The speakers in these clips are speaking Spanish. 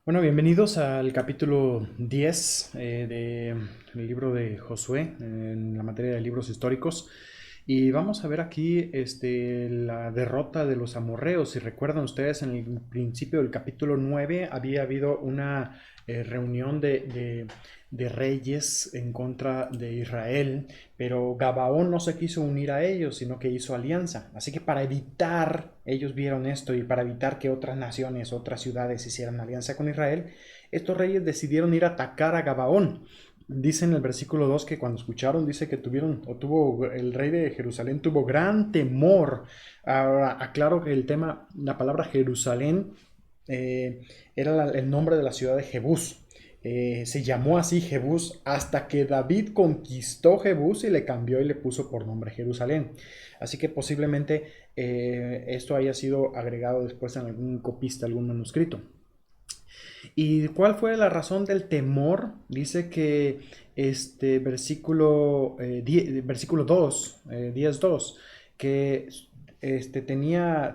Bueno, bienvenidos al capítulo 10 del libro de Josué en la materia de libros históricos. Y vamos a ver aquí la derrota de los amorreos. Si recuerdan ustedes, en el principio del capítulo 9 había habido una reunión de reyes en contra de Israel, pero Gabaón no se quiso unir a ellos, sino que hizo alianza. Así que para evitar, ellos vieron esto y para evitar que otras naciones, otras ciudades hicieran alianza con Israel, estos reyes decidieron ir a atacar a Gabaón. Dice en el versículo 2 que cuando escucharon, dice que el rey de Jerusalén tuvo gran temor. Ahora, aclaro que la palabra Jerusalén era el nombre de la ciudad de Jebús. Se llamó así Jebús hasta que David conquistó Jebús y le cambió y le puso por nombre Jerusalén. Así que posiblemente esto haya sido agregado después en algún copista, algún manuscrito. ¿Y cuál fue la razón del temor? Dice que versículo 2, 10:2, que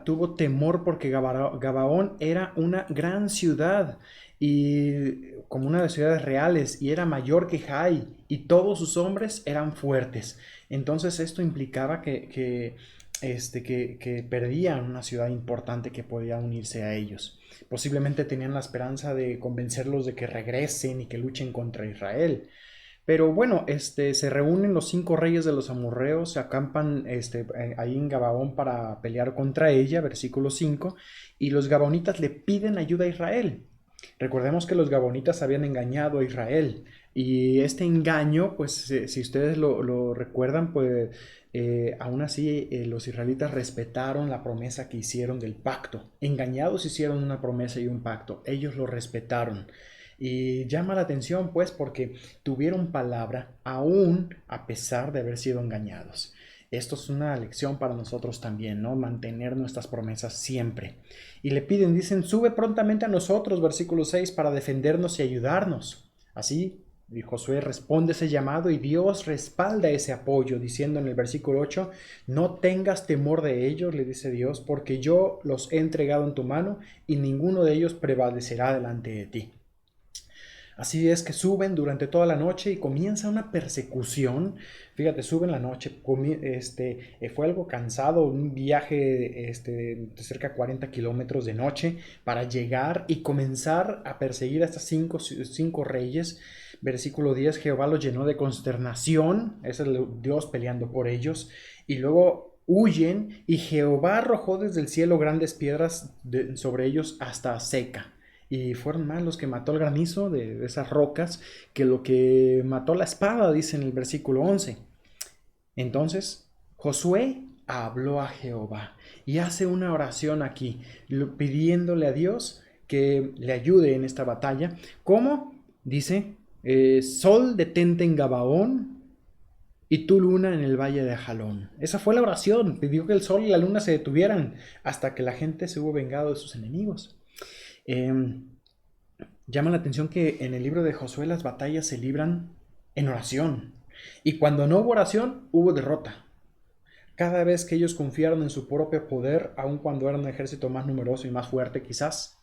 tuvo temor porque Gabaón era una gran ciudad y como una de las ciudades reales y era mayor que Jai y todos sus hombres eran fuertes. Entonces esto implicaba que perdían una ciudad importante que podía unirse a ellos. Posiblemente tenían la esperanza de convencerlos de que regresen y que luchen contra Israel. Pero bueno, se reúnen los 5 reyes de los amorreos, se acampan ahí en Gabaón para pelear contra ella, versículo 5, y los gabaonitas le piden ayuda a Israel. Recordemos que los gabonitas habían engañado a Israel y este engaño, pues si ustedes lo recuerdan, pues aún así los israelitas respetaron la promesa que hicieron del pacto. Engañados hicieron una promesa y un pacto, ellos lo respetaron. Y llama la atención pues porque tuvieron palabra aún a pesar de haber sido engañados. Esto es una lección para nosotros también, ¿no? Mantener nuestras promesas siempre. Y le piden, dicen, sube prontamente a nosotros, versículo 6, para defendernos y ayudarnos. Así, y Josué responde ese llamado y Dios respalda ese apoyo, diciendo en el versículo 8, no tengas temor de ellos, le dice Dios, porque yo los he entregado en tu mano y ninguno de ellos prevalecerá delante de ti. Así es que suben durante toda la noche y comienza una persecución. Fíjate, suben la noche. Fue algo cansado, un viaje de cerca de 40 kilómetros de noche para llegar y comenzar a perseguir a estas cinco reyes. Versículo 10, Jehová los llenó de consternación. Ese es Dios peleando por ellos. Y luego huyen y Jehová arrojó desde el cielo grandes piedras sobre ellos hasta seca. Y fueron más los que mató el granizo de esas rocas que lo que mató la espada, dice en el versículo 11. Entonces Josué habló a Jehová y hace una oración aquí, pidiéndole a Dios que le ayude en esta batalla. ¿Cómo? Dice, sol detente en Gabaón y tu luna en el valle de Jalón. Esa fue la oración, pidió que el sol y la luna se detuvieran hasta que la gente se hubo vengado de sus enemigos. Eh, Llama la atención que en el libro de Josué las batallas se libran en oración. Y cuando no hubo oración, hubo derrota. Cada vez que ellos confiaron en su propio poder, aun cuando era un ejército más numeroso y más fuerte quizás,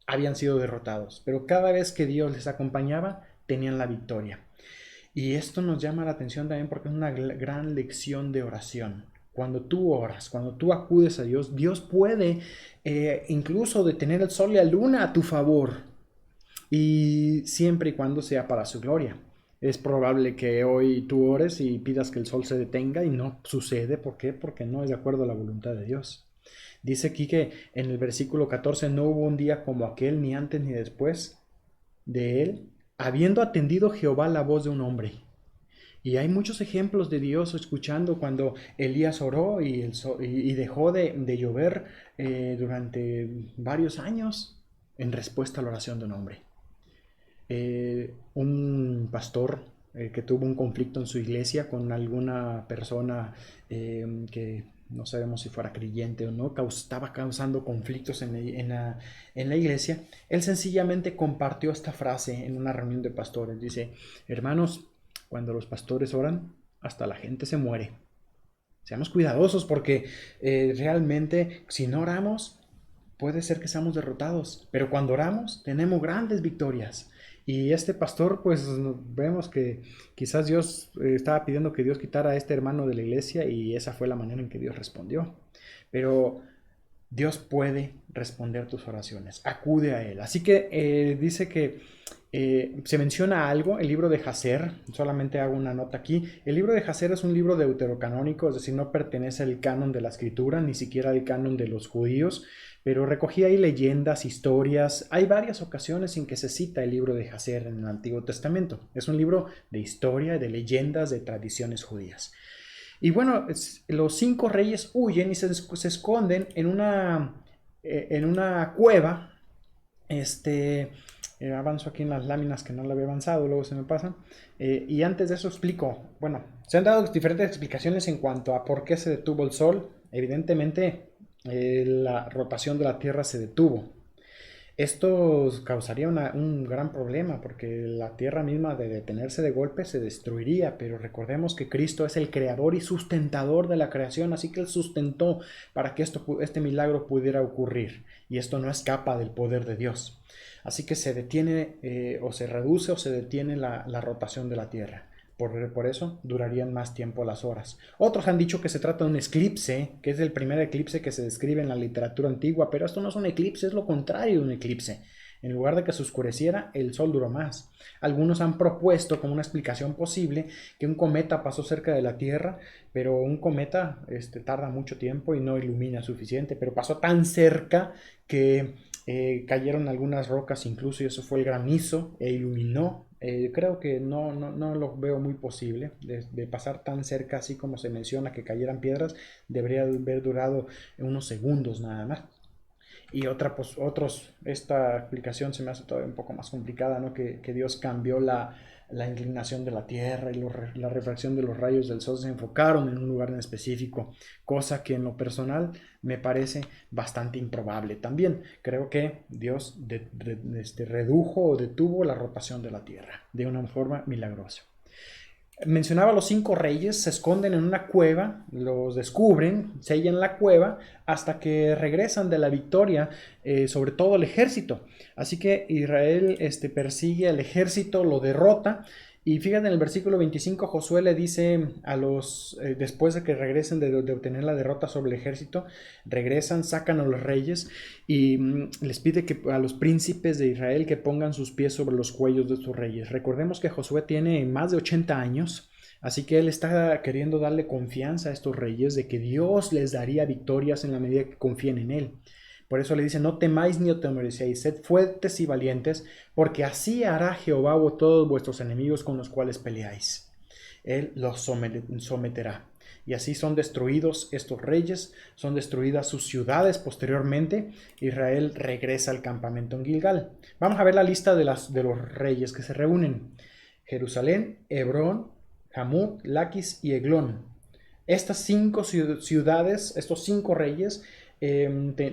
habían sido derrotados. Pero cada vez que Dios les acompañaba, tenían la victoria. Y esto nos llama la atención también porque es una gran lección de oración. Cuando tú oras, cuando tú acudes a Dios, Dios puede incluso detener el sol y la luna a tu favor y siempre y cuando sea para su gloria. Es probable que hoy tú ores y pidas que el sol se detenga y no sucede. ¿Por qué? Porque no es de acuerdo a la voluntad de Dios. Dice aquí que en el versículo 14 no hubo un día como aquel, ni antes ni después de él, habiendo atendido Jehová la voz de un hombre. Y hay muchos ejemplos de Dios escuchando cuando Elías oró y dejó de llover durante varios años en respuesta a la oración de un hombre. Un pastor que tuvo un conflicto en su iglesia con alguna persona que no sabemos si fuera creyente o no, estaba causando conflictos en la iglesia. Él sencillamente compartió esta frase en una reunión de pastores. Dice, hermanos, cuando los pastores oran, hasta la gente se muere. Seamos cuidadosos porque realmente si no oramos, puede ser que seamos derrotados, pero cuando oramos tenemos grandes victorias. Y este pastor, pues vemos que quizás Dios estaba pidiendo que Dios quitara a este hermano de la iglesia y esa fue la manera en que Dios respondió. Pero Dios puede responder tus oraciones. Acude a Él. Así que dice que se menciona algo, el libro de Jacer, solamente hago una nota aquí. El libro de Jacer es un libro deuterocanónico, es decir, no pertenece al canon de la escritura, ni siquiera al canon de los judíos, pero recogí ahí leyendas, historias. Hay varias ocasiones en que se cita el libro de Jacer en el Antiguo Testamento. Es un libro de historia, de leyendas, de tradiciones judías. Y bueno, los 5 reyes huyen y se esconden en una cueva. Avanzo aquí en las láminas que no lo había avanzado, luego se me pasan. Y antes de eso explico, bueno, se han dado diferentes explicaciones en cuanto a por qué se detuvo el sol. Evidentemente, la rotación de la Tierra se detuvo. Esto causaría un gran problema porque la tierra misma de detenerse de golpe se destruiría, pero recordemos que Cristo es el creador y sustentador de la creación, así que Él sustentó para que este milagro pudiera ocurrir y esto no escapa del poder de Dios. Así que se detiene o se reduce o se detiene la rotación de la tierra. Por eso durarían más tiempo las horas. Otros han dicho que se trata de un eclipse, que es el primer eclipse que se describe en la literatura antigua, pero esto no es un eclipse, es lo contrario de un eclipse. En lugar de que se oscureciera, el sol duró más. Algunos han propuesto como una explicación posible que un cometa pasó cerca de la Tierra, pero un cometa tarda mucho tiempo y no ilumina suficiente, pero pasó tan cerca que cayeron algunas rocas incluso y eso fue el granizo e iluminó. Creo que no lo veo muy posible de pasar tan cerca así como se menciona que cayeran piedras. Debería haber durado unos segundos nada más. Y esta explicación se me hace todavía un poco más complicada, ¿no? Que Dios cambió la inclinación de la Tierra y la refracción de los rayos del Sol se enfocaron en un lugar en específico, cosa que en lo personal me parece bastante improbable. También creo que Dios redujo o detuvo la rotación de la Tierra de una forma milagrosa. Mencionaba los 5 reyes, se esconden en una cueva, los descubren, sellan la cueva hasta que regresan de la victoria sobre todo el ejército. Así que Israel persigue al ejército, lo derrota. Y fíjate en el versículo 25, Josué le dice a después de que regresen de obtener la derrota sobre el ejército, regresan, sacan a los reyes y les pide a los príncipes de Israel que pongan sus pies sobre los cuellos de sus reyes. Recordemos que Josué tiene más de 80 años, así que él está queriendo darle confianza a estos reyes de que Dios les daría victorias en la medida que confíen en él. Por eso le dice, no temáis ni os temorecéis, sed fuertes y valientes, porque así hará Jehová a todos vuestros enemigos con los cuales peleáis. Él los someterá. Y así son destruidos estos reyes, son destruidas sus ciudades posteriormente. Israel regresa al campamento en Gilgal. Vamos a ver la lista de los reyes que se reúnen. Jerusalén, Hebrón, Hamut, Laquis y Eglón. Estas 5 ciudades, estos 5 reyes,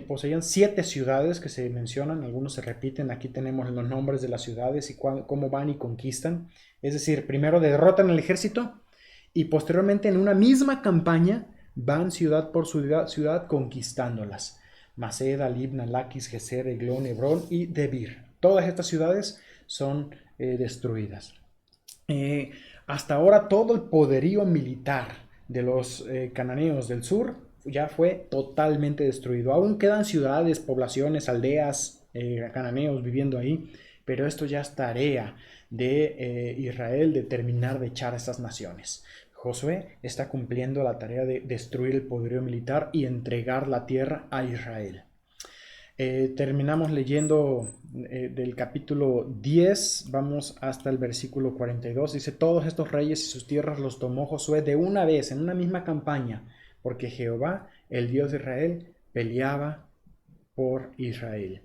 poseían 7 ciudades que se mencionan, algunos se repiten. Aquí tenemos los nombres de las ciudades y cómo van y conquistan. Es decir, primero derrotan al ejército y posteriormente en una misma campaña van ciudad por ciudad conquistándolas. Maceda, Libna, Laquis, Geser, Eglón, Hebrón y Debir. Todas estas ciudades son destruidas. Hasta ahora todo el poderío militar de los cananeos del sur ya fue totalmente destruido. Aún quedan ciudades, poblaciones, aldeas, cananeos viviendo ahí, pero esto ya es tarea de Israel de terminar de echar a estas naciones. Josué está cumpliendo la tarea de destruir el poderío militar y entregar la tierra a Israel. Terminamos leyendo del capítulo 10, vamos hasta el versículo 42. Dice, todos estos reyes y sus tierras los tomó Josué de una vez, en una misma campaña, porque Jehová, el Dios de Israel, peleaba por Israel.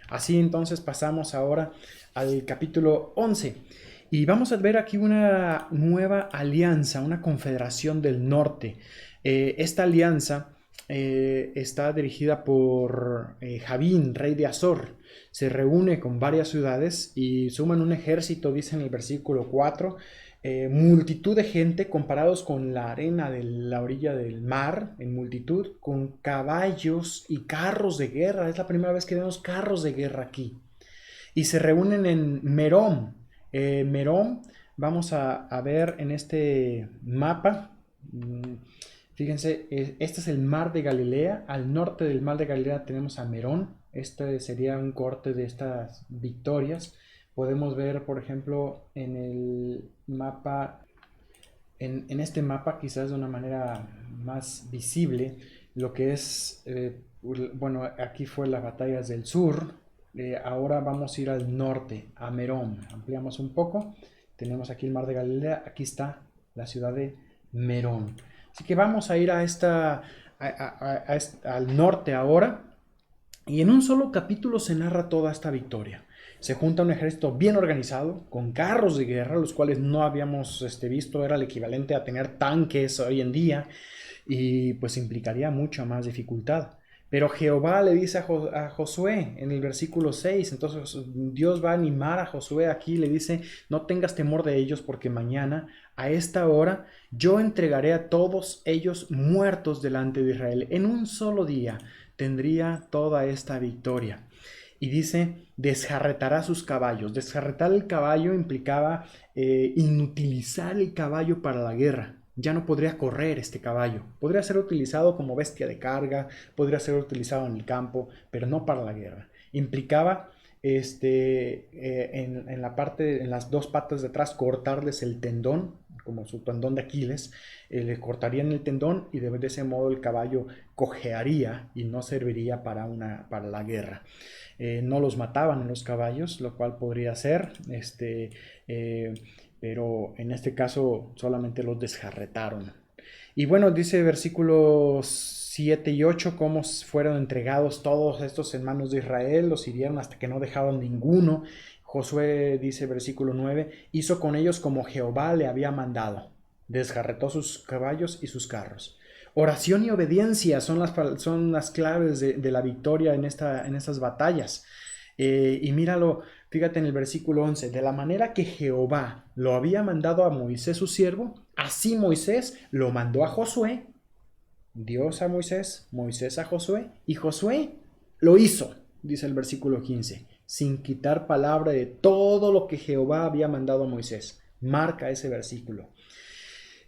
Así entonces pasamos ahora al capítulo 11 y vamos a ver aquí una nueva alianza, una confederación del norte. Esta alianza está dirigida por Javín, rey de Azor. Se reúne con varias ciudades y suman un ejército, dice en el versículo 4, multitud de gente comparados con la arena de la orilla del mar, en multitud, con caballos y carros de guerra. Es la primera vez que vemos carros de guerra aquí. Y se reúnen en Merón. Merón, vamos a ver en este mapa. Fíjense, este es el mar de Galilea. Al norte del mar de Galilea tenemos a Merón. Este sería un corte de estas victorias. Podemos ver, por ejemplo, en el mapa, en este mapa, quizás de una manera más visible, lo que es, bueno, aquí fue las batallas del sur. Ahora vamos a ir al norte, a Merón. Ampliamos un poco. Tenemos aquí el mar de Galilea. Aquí está la ciudad de Merón. Así que vamos a ir a al norte ahora. Y en un solo capítulo se narra toda esta victoria. Se junta un ejército bien organizado, con carros de guerra, los cuales no habíamos visto. Era el equivalente a tener tanques hoy en día, y pues implicaría mucha más dificultad. Pero Jehová le dice a Josué en el versículo 6, entonces Dios va a animar a Josué aquí, le dice: no tengas temor de ellos, porque mañana a esta hora yo entregaré a todos ellos muertos delante de Israel. En un solo día tendría toda esta victoria. Y dice: desjarretará sus caballos. Desjarretar el caballo implicaba inutilizar el caballo para la guerra. Ya no podría correr este caballo. Podría ser utilizado como bestia de carga, podría ser utilizado en el campo, pero no para la guerra. Implicaba en la parte, en las dos patas de atrás, cortarles el tendón, como su tendón de Aquiles. Le cortarían el tendón y de ese modo el caballo cojearía y no serviría para la guerra. No los mataban en los caballos, lo cual podría ser, pero en este caso solamente los desjarretaron. Y bueno, dice versículos 7 y 8 cómo fueron entregados todos estos en manos de Israel. Los hirieron hasta que no dejaban ninguno. Josué, dice versículo 9, hizo con ellos como Jehová le había mandado. Desjarretó sus caballos y sus carros. Oración y obediencia son las claves de la victoria en estas batallas. Y míralo, fíjate en el versículo 11, de la manera que Jehová lo había mandado a Moisés su siervo, así Moisés lo mandó a Josué. Dios a Moisés, Moisés a Josué, y Josué lo hizo, dice el versículo 15, sin quitar palabra de todo lo que Jehová había mandado a Moisés. Marca ese versículo.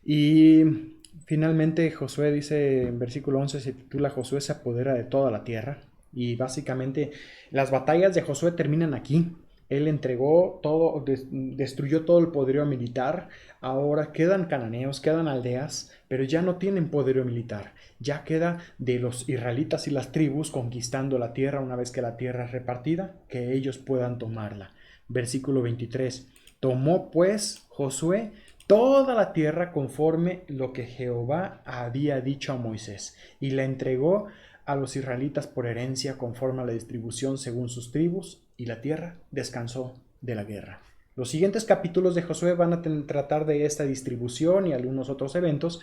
Y finalmente Josué, dice en versículo 11, se titula Josué se apodera de toda la tierra. Y básicamente las batallas de Josué terminan aquí. Él entregó todo, destruyó todo el poderío militar. Ahora quedan cananeos, quedan aldeas, pero ya no tienen poderío militar. Ya queda de los israelitas y las tribus conquistando la tierra una vez que la tierra es repartida, que ellos puedan tomarla. Versículo 23. Tomó pues Josué toda la tierra conforme lo que Jehová había dicho a Moisés, y la entregó a los israelitas por herencia conforme a la distribución según sus tribus, y la tierra descansó de la guerra. Los siguientes capítulos de Josué van a tratar de esta distribución y algunos otros eventos,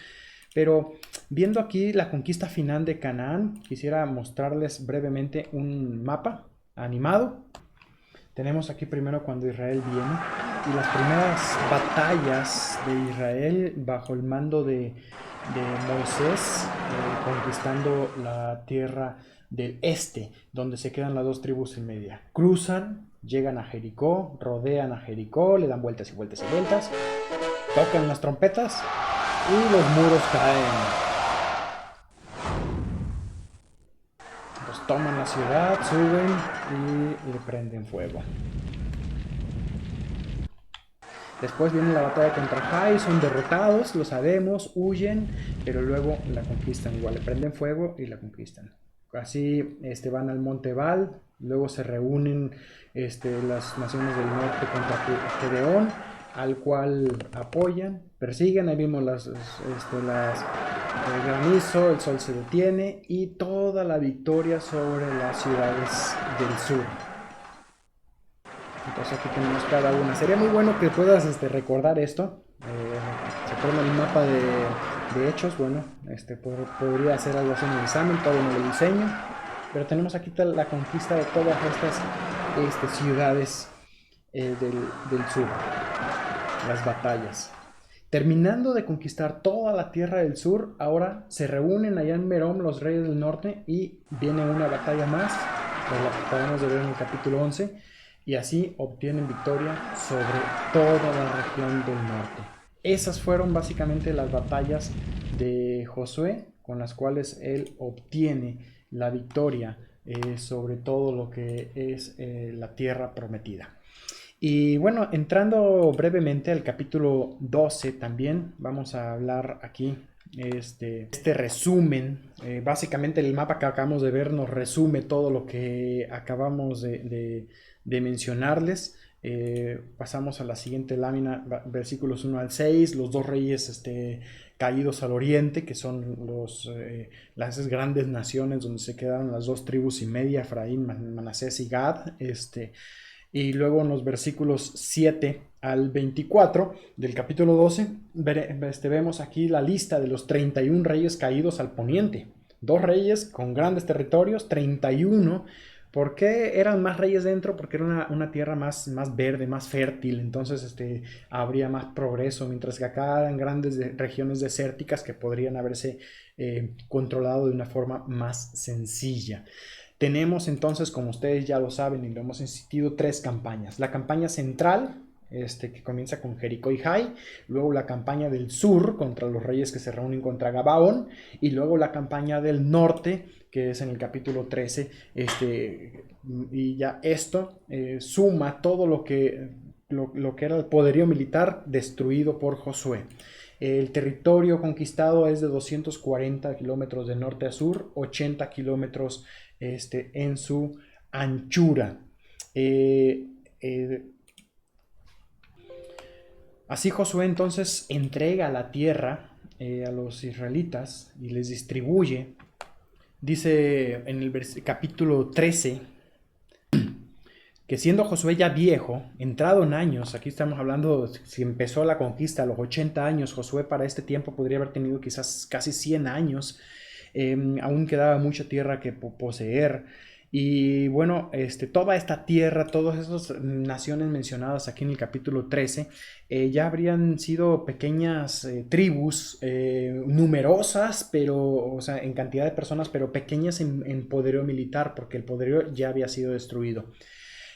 pero viendo aquí la conquista final de Canaán, quisiera mostrarles brevemente un mapa animado. Tenemos aquí primero cuando Israel viene y las primeras batallas de Israel bajo el mando de Moisés, conquistando la tierra del este, donde se quedan las dos tribus en media. Cruzan, llegan a Jericó, rodean a Jericó, le dan vueltas y vueltas y vueltas, tocan las trompetas y los muros caen. Los toman la ciudad, suben y le prenden fuego. Después viene la batalla contra Jai, son derrotados, lo sabemos, huyen, pero luego la conquistan igual, le prenden fuego y la conquistan. Así van al monte Ebal, luego se reúnen las naciones del norte contra Gedeón, al cual apoyan, persiguen. Ahí vimos el granizo, el sol se detiene y toda la victoria sobre las ciudades del sur. Entonces aquí tenemos cada una. Sería muy bueno que puedas recordar esto. Se pone el mapa de hechos. Bueno, podría hacer algo así en el examen, todo en el diseño. Pero tenemos aquí la conquista de todas estas ciudades del sur. Las batallas. Terminando de conquistar toda la tierra del sur, ahora se reúnen allá en Merom los reyes del norte y viene una batalla más, por la que acabamos de ver en el capítulo 11, y así obtienen victoria sobre toda la región del norte. Esas fueron básicamente las batallas de Josué, con las cuales él obtiene la victoria sobre todo lo que es la tierra prometida. Y bueno, entrando brevemente al capítulo 12 también, vamos a hablar aquí este resumen. Básicamente el mapa que acabamos de ver nos resume todo lo que acabamos de mencionarles. Pasamos a la siguiente lámina, versículos 1 al 6, los dos reyes caídos al oriente, que son las grandes naciones donde se quedaron las dos tribus y media, Efraín, Manasés y Gad. Y luego en los versículos 7 al 24 del capítulo 12 vemos aquí la lista de los 31 reyes caídos al poniente. Dos reyes con grandes territorios, 31. ¿Por qué eran más reyes dentro? Porque era una tierra más verde, más fértil, entonces habría más progreso, mientras que acá eran grandes regiones desérticas que podrían haberse controlado de una forma más sencilla. Tenemos entonces, como ustedes ya lo saben y lo hemos insistido, tres campañas. La campaña central, que comienza con Jericó y Jai, luego la campaña del sur contra los reyes que se reúnen contra Gabaón, y luego la campaña del norte, que es en el capítulo 13, y ya esto suma todo lo que era el poderío militar destruido por Josué. El territorio conquistado es de 240 kilómetros de norte a sur, 80 kilómetros en su anchura. Así Josué entonces entrega la tierra a los israelitas y les distribuye. Dice en el capítulo 13 que siendo Josué ya viejo, entrado en años, aquí estamos hablando, si empezó la conquista a los 80 años, Josué para este tiempo podría haber tenido quizás casi 100 años, aún quedaba mucha tierra que poseer. Y bueno, toda esta tierra, todas esas naciones mencionadas aquí en el capítulo 13, ya habrían sido pequeñas tribus, numerosas, pero, o sea, en cantidad de personas, pero pequeñas en poderío militar, porque el poderío ya había sido destruido.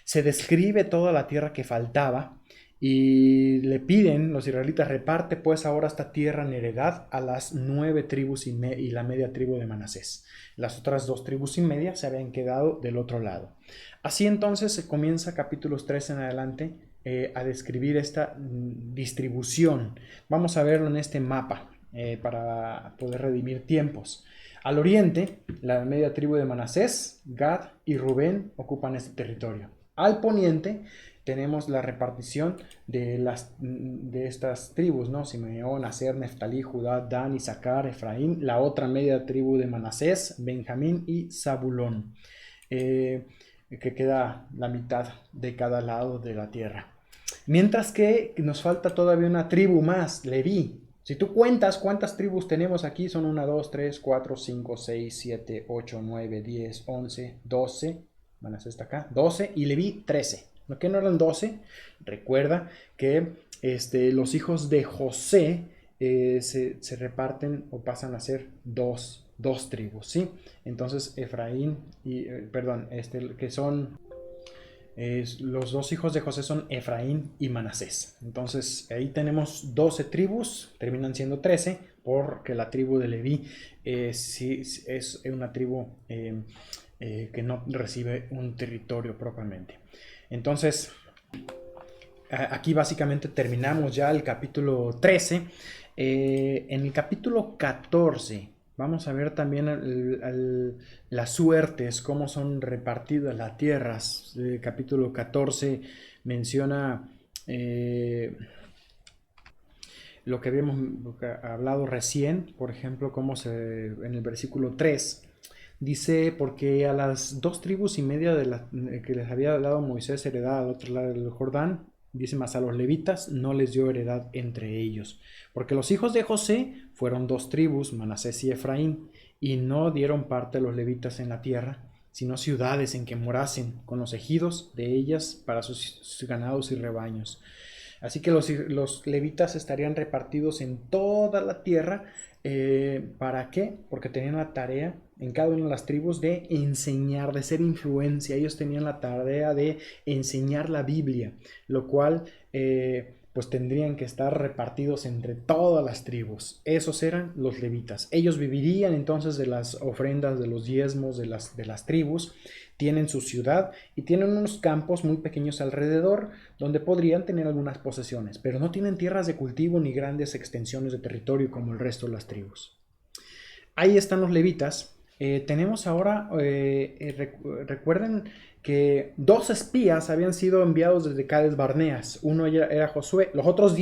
Se describe toda la tierra que faltaba y le piden, los israelitas, reparte pues ahora esta tierra en heredad a las 9 tribus y la media tribu de Manasés. Las otras 2 tribus y media se habían quedado del otro lado. Así entonces se comienza capítulos 3 en adelante a describir esta distribución. Vamos a verlo en este mapa para poder redimir tiempos. Al oriente, la media tribu de Manasés, Gad y Rubén ocupan este territorio. Al poniente tenemos la repartición de estas tribus, ¿no? Simeón, Aser, Neftalí, Judá, Dan, Isaacar, Efraín, la otra media tribu de Manasés, Benjamín y Zabulón, que queda la mitad de cada lado de la tierra. Mientras que nos falta todavía una tribu más, Leví. Si tú cuentas cuántas tribus tenemos aquí, son 1, 2, 3, 4, 5, 6, 7, 8, 9, 10, 11, 12... Manasés está acá, 12 y Leví 13. ¿Por qué no eran 12? Recuerda que los hijos de José se reparten o pasan a ser dos tribus, ¿sí? Entonces Efraín y, que son... los dos hijos de José son Efraín y Manasés. Entonces ahí tenemos 12 tribus, terminan siendo 13, porque la tribu de Leví sí, es una tribu que no recibe un territorio propiamente. Entonces, aquí básicamente terminamos ya el capítulo 13. En el capítulo 14 vamos a ver también las suertes, cómo son repartidas las tierras. El capítulo 14 menciona lo que habíamos hablado recién, por ejemplo, en el versículo 3 dice, porque a las 2 tribus y media que les había dado Moisés heredad al otro lado del Jordán, dice, más a los levitas no les dio heredad entre ellos, porque los hijos de José fueron 2 tribus, Manasés y Efraín, y no dieron parte a los levitas en la tierra, sino ciudades en que morasen con los ejidos de ellas para sus ganados y rebaños. Así que los levitas estarían repartidos en toda la tierra. ¿Para qué? Porque tenían la tarea en cada una de las tribus de enseñar, de ser influencia. Ellos tenían la tarea de enseñar la Biblia, lo cual pues tendrían que estar repartidos entre todas las tribus. Esos eran los levitas. Ellos vivirían entonces de las ofrendas, de los diezmos de las tribus. Tienen su ciudad y tienen unos campos muy pequeños alrededor donde podrían tener algunas posesiones, pero no tienen tierras de cultivo ni grandes extensiones de territorio como el resto de las tribus. Ahí están los levitas. Tenemos ahora, recuerden que 2 espías habían sido enviados desde Cades Barneas. Uno era Josué, los otros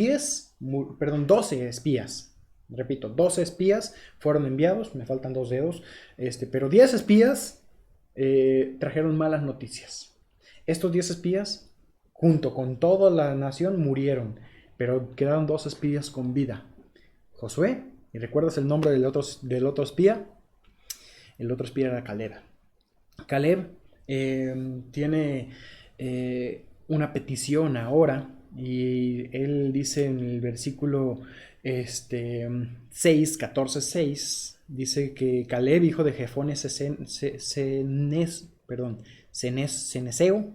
12 espías. Repito, 12 espías fueron enviados, me faltan 2 dedos, pero 10 espías trajeron malas noticias. Estos 10 espías, junto con toda la nación, murieron, pero quedaron 2 espías con vida. Josué, ¿y recuerdas el nombre del otro espía? El otro espía era Caleb. Caleb tiene una petición ahora, y él dice en el versículo 6, 14, 6, dice que Caleb, hijo de Jefone Ceneseo,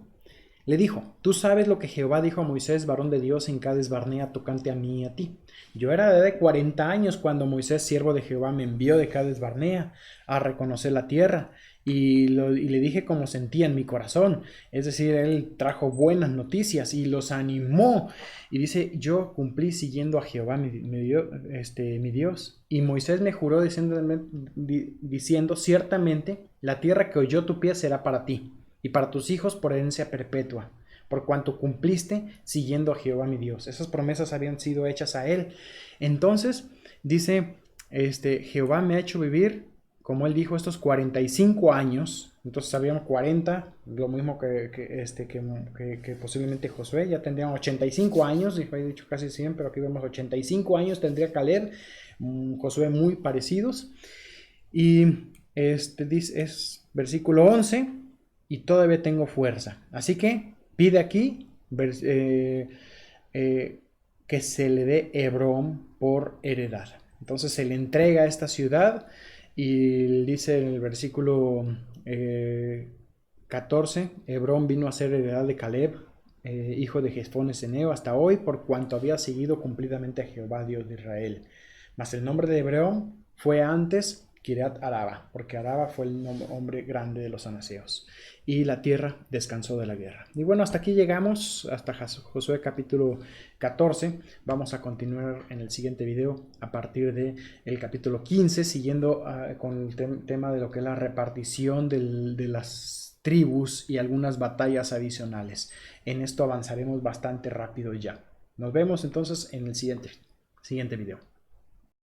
le dijo: tú sabes lo que Jehová dijo a Moisés, varón de Dios, en Cades Barnea, tocante a mí y a ti. Yo era de 40 años cuando Moisés, siervo de Jehová, me envió de Cades Barnea a reconocer la tierra, y le dije cómo sentía en mi corazón. Es decir, él trajo buenas noticias y los animó. Y dice: yo cumplí siguiendo a Jehová mi Dios. Y Moisés me juró diciendo: ciertamente la tierra que oyó tu pie será para ti y para tus hijos por herencia perpetua, por cuanto cumpliste siguiendo a Jehová mi Dios. Esas promesas habían sido hechas a él. Entonces dice, Jehová me ha hecho vivir, como él dijo, estos 45 años. Entonces habían 40, lo mismo que posiblemente Josué. Ya tendrían 85 años, he dicho casi 100, pero aquí vemos 85 años tendría Caleb, Josué, muy parecidos. Y dice, es versículo 11, y todavía tengo fuerza. Así que pide aquí que se le dé Hebrón por heredad. Entonces se le entrega esta ciudad, y dice en el versículo 14, Hebrón vino a ser heredad de Caleb, hijo de Jefone Ceneo, hasta hoy, por cuanto había seguido cumplidamente a Jehová, Dios de Israel. Mas el nombre de Hebrón fue antes Kiriat Araba, porque Araba fue el hombre grande de los anaseos, y la tierra descansó de la guerra. Y bueno, hasta aquí llegamos, hasta Josué capítulo 14. Vamos a continuar en el siguiente video a partir del capítulo 15, siguiendo con el tema de lo que es la repartición de las tribus y algunas batallas adicionales. En esto avanzaremos bastante rápido ya. Nos vemos entonces en el siguiente video.